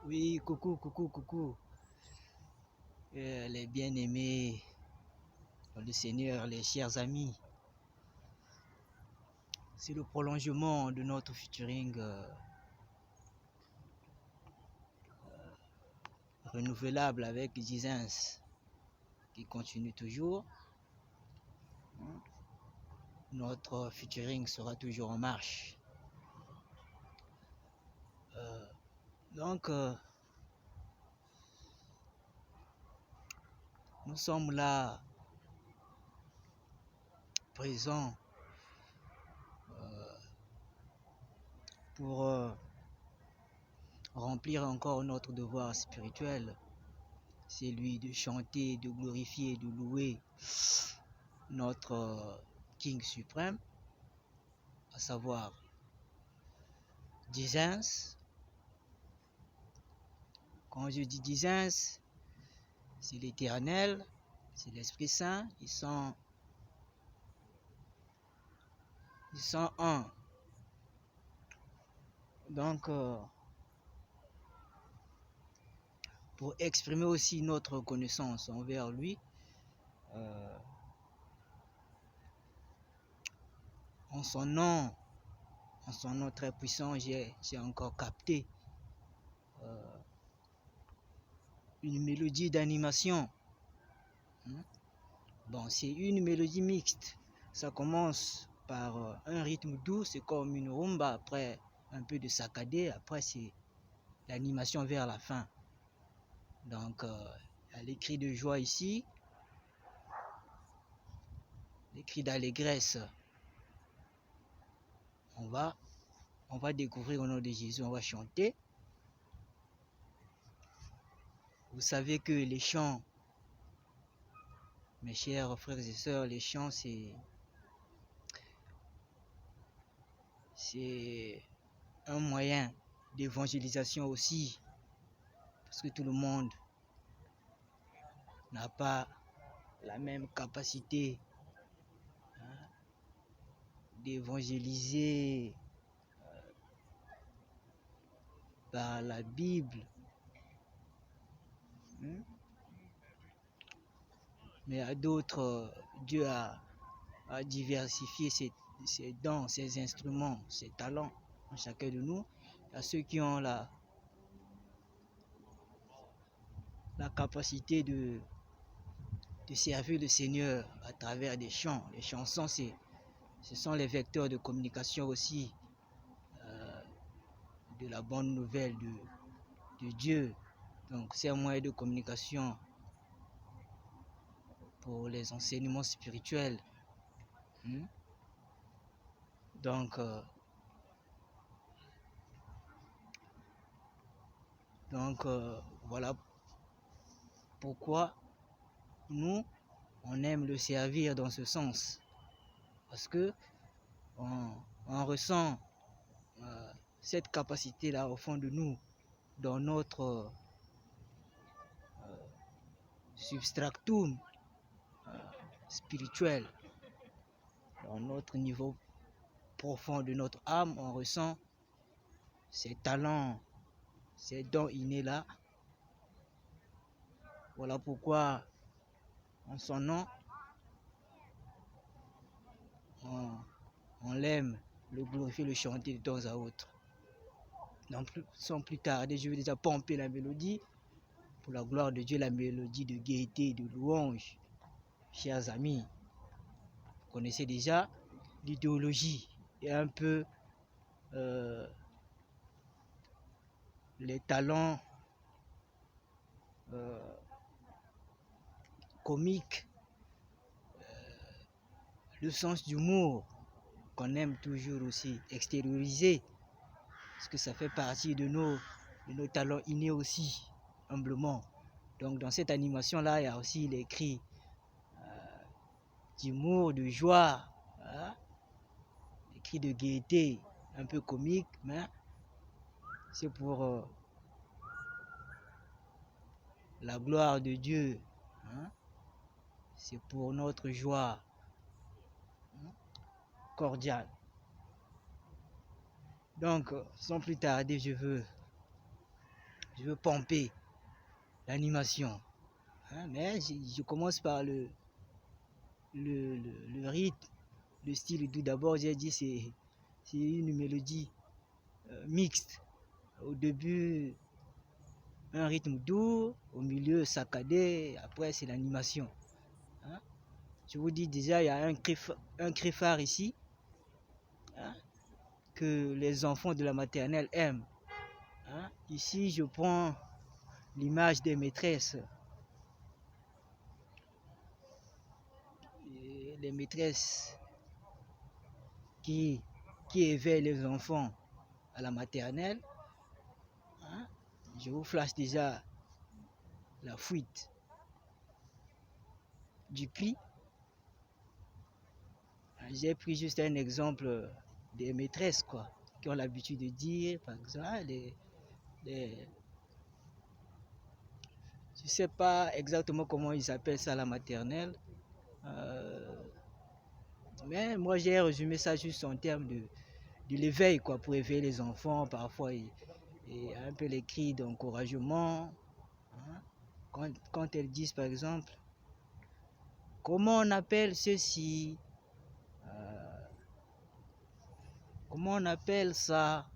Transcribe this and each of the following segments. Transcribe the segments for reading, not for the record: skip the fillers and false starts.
Oui, coucou, coucou, coucou. Les bien-aimés, le Seigneur, les chers amis. C'est le prolongement de notre featuring renouvelable avec Gisens qui continue toujours. Notre featuring sera toujours en marche. Donc, nous sommes là, présents, pour remplir encore notre devoir spirituel. C'est lui de chanter, de glorifier, de louer notre King suprême, à savoir Gisens. Quand je dis Gisens, c'est l'Éternel, c'est l'Esprit Saint, ils sont un. Donc, pour exprimer aussi notre reconnaissance envers lui, en son nom très puissant, j'ai encore capté une mélodie d'animation. Bon, c'est une mélodie mixte. Ça commence par un rythme doux, c'est comme une rumba, après un peu de saccadé, après c'est l'animation vers la fin. Donc, il y a les cris de joie ici, les cris d'allégresse. On va découvrir au nom de Jésus, on va chanter. Vous savez que les chants, mes chers frères et sœurs, les chants, c'est un moyen d'évangélisation aussi, parce que tout le monde n'a pas la même capacité d'évangéliser par la Bible. Mais à d'autres, Dieu a diversifié ses dons, ses instruments, ses talents en chacun de nous. À ceux qui ont la capacité de servir le Seigneur à travers des chants. Les chansons, ce sont les vecteurs de communication aussi de la bonne nouvelle de Dieu. Donc c'est un moyen de communication pour les enseignements spirituels. Donc voilà pourquoi nous, on aime le servir dans ce sens. Parce que on ressent cette capacité-là au fond de nous, dans notre substractum spirituel, dans notre niveau profond de notre âme, on ressent ces talents, ces dons innés-là. Voilà pourquoi, en son nom, on l'aime, le glorifier, le chanter de temps à autre. Donc, sans plus tarder, je vais déjà pomper la mélodie, pour la gloire de Dieu, la mélodie de gaieté, de louange. Chers amis, vous connaissez déjà l'idéologie et un peu les talents comiques, le sens d'humour qu'on aime toujours aussi extérioriser, parce que ça fait partie de nos talents innés aussi, humblement. Donc dans cette animation-là, il y a aussi les cris d'humour, de joie, les cris de gaieté, un peu comiques, mais c'est pour la gloire de Dieu, c'est pour notre joie cordiale. Donc, sans plus tarder, je veux je veux pomper l'animation. Hein, mais je commence par le rythme, le style. Tout d'abord, j'ai dit c'est une mélodie mixte. Au début, un rythme doux, au milieu saccadé, après c'est l'animation. Hein? Je vous dis déjà, il y a un cri phare ici, hein, que les enfants de la maternelle aiment. Hein? Ici, je prends l'image des maîtresses. Et les maîtresses qui éveillent les enfants à la maternelle. Hein? Je vous flash déjà la fuite du cri. J'ai pris juste un exemple des maîtresses, quoi, qui ont l'habitude de dire, par exemple, je ne sais pas exactement comment ils appellent ça la maternelle, mais moi j'ai résumé ça juste en termes de l'éveil, quoi, pour éveiller les enfants, parfois, et un peu les cris d'encouragement. Hein, quand elles disent, par exemple, comment on appelle ceci, comment on appelle ça.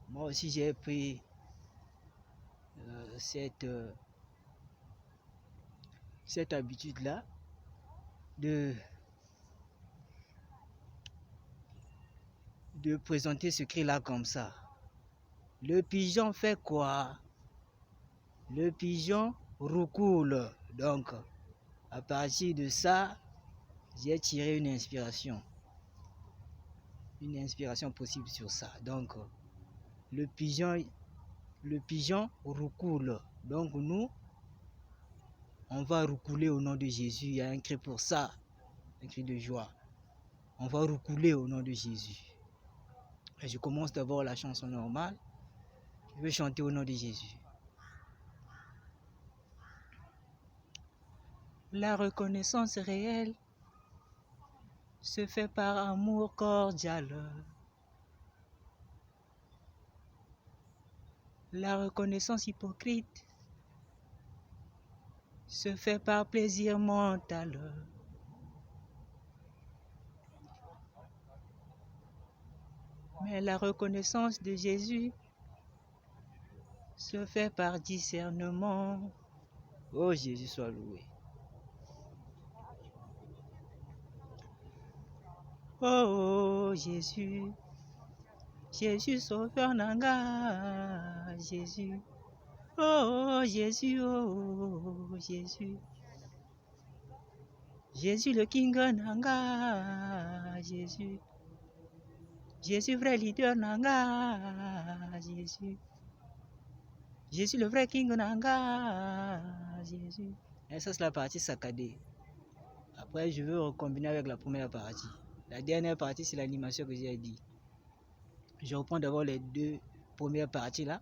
Moi aussi j'ai pris cette habitude-là de présenter ce cri-là comme ça. Le pigeon fait quoi? Le pigeon roucoule. Donc, à partir de ça, j'ai tiré une inspiration possible sur ça. Donc, le pigeon roucoule. Donc, nous, on va roucouler au nom de Jésus. Il y a un cri pour ça, un cri de joie. On va roucouler au nom de Jésus. Et je commence d'abord la chanson normale. Je vais chanter au nom de Jésus. La reconnaissance réelle se fait par amour cordial. La reconnaissance hypocrite se fait par plaisir mental. Mais la reconnaissance de Jésus se fait par discernement. Oh, Jésus soit loué. Oh, Jésus. Jésus sauveur nanga. Jésus. Oh, Jésus, oh, Jésus. Jésus le King nanga. Jésus. Jésus vrai leader nanga. Jésus. Jésus le vrai King nanga. Jésus. Et ça c'est la partie saccadée. Après je veux recombiner avec la première partie. La dernière partie c'est l'animation que j'ai dit. Je reprends d'abord les deux premières parties là.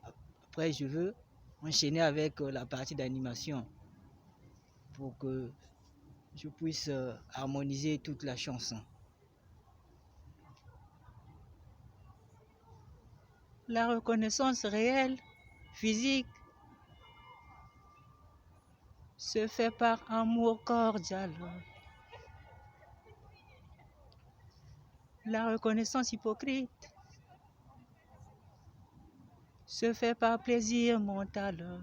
Après je veux enchaîner avec la partie d'animation pour que je puisse harmoniser toute la chanson. La reconnaissance réelle, physique, se fait par amour cordial. La reconnaissance hypocrite se fait par plaisir mental.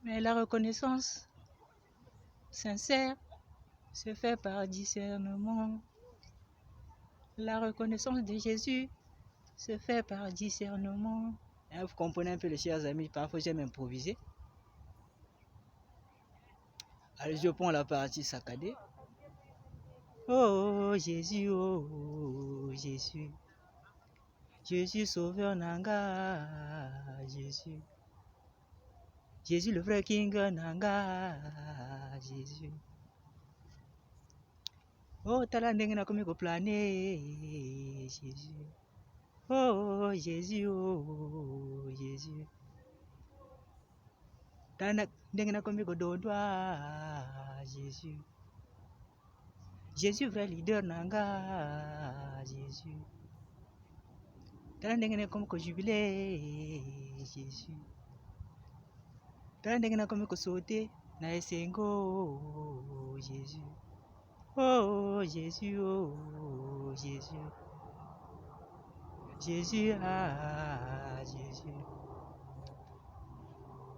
Mais la reconnaissance sincère se fait par discernement. La reconnaissance de Jésus se fait par discernement. Et vous comprenez un peu, les chers amis, parfois j'aime improviser. Allez, je prends la partie saccadée. Oh Jésus, oh Jésus. Jésus sauveur nanga, Jésus. Jésus le vrai King nanga, Jésus. Oh tala ndenge nakomi koplane, Jésus. Oh Jésus, oh Jésus. Tala ndenge nakomi kodondwa, Jésus. Jésus vrai leader nanga, Jésus. tala ndenge nakomi kojubile Jésus, tala ndenge nakomi kosaute na esengo Jésus, oh Jésus, oh Jésus, Jésus, ah Jésus,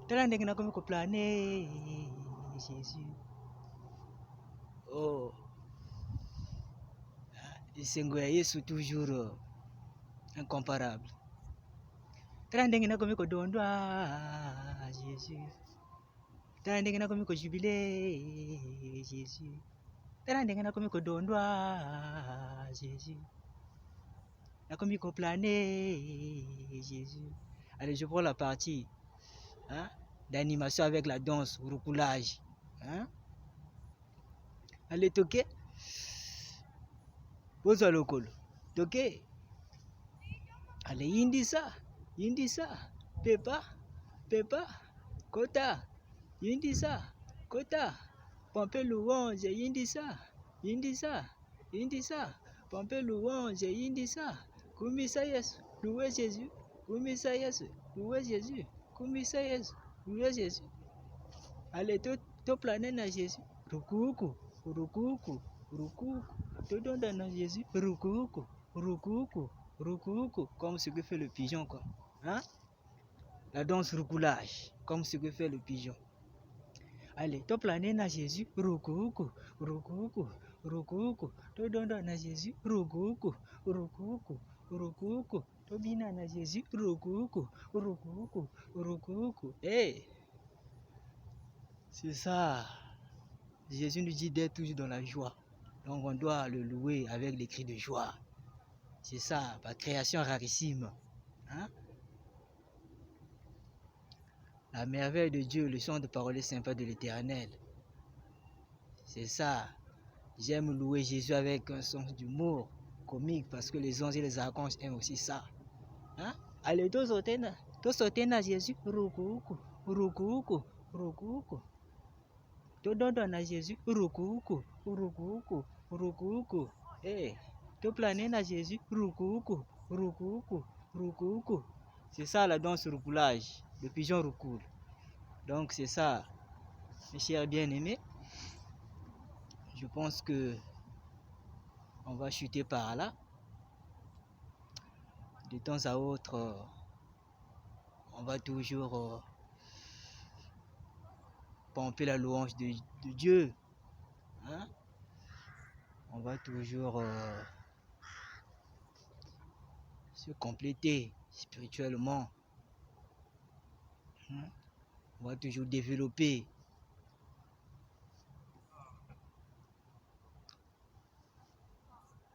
tala ndenge nakomi koplane Jésus, oh esengo ya Yesu toujours incomparable. Tala ndenge nakomi kodondwa Jésus, tala ndenge nakomi kojubile Jésus, tala ndenge nakomi kodondwa Jésus, nakomi koplane Jésus. Allez, je prends la partie d'animation avec la danse, roucoulage. Allez, toquer. Pose à l'ocolo. Toquer. Allez, Indisa, Pepa, Kota, Indisa, Kota, Pompe louange, Indisa, Pompe louange, Indisa, Kumisa Yesu, louez Jésus, Kumisa Yesu, louez Jésus, Kumisa Yesu, louez Jésus. Allez, to planer na Jésus, rukuku, to donner na Jésus, rukuku, comme ce que fait le pigeon, quoi. La danse roucoulage, comme ce que fait le pigeon. Allez, to planer na Jésus, rukuku, to donner na Jésus, rukuku, to bina na Jésus, rukuku. Hey, c'est ça. Jésus nous dit d'être toujours dans la joie. Donc on doit le louer avec des cris de joie. C'est ça, ma création rarissime. La merveille de Dieu, le chant de parole sympa de l'Éternel. C'est ça. J'aime louer Jésus avec un sens d'humour comique parce que les anges et les archanges aiment aussi ça. Allez, to sauter na Jésus, rukuku. To donner na Jésus, rukuku. Hey, to planer na Jésus, rukuku. C'est ça la danse roucoulage, le pigeon roucoule. Donc c'est ça, mes chers bien-aimés. Je pense que on va chuter par là. De temps à autre, on va toujours pomper la louange de Dieu. On va toujours se compléter spirituellement. On va toujours développer.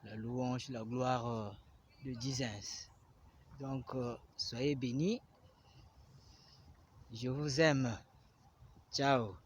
La louange, la gloire de Dizens. Donc, soyez bénis. Je vous aime. Ciao.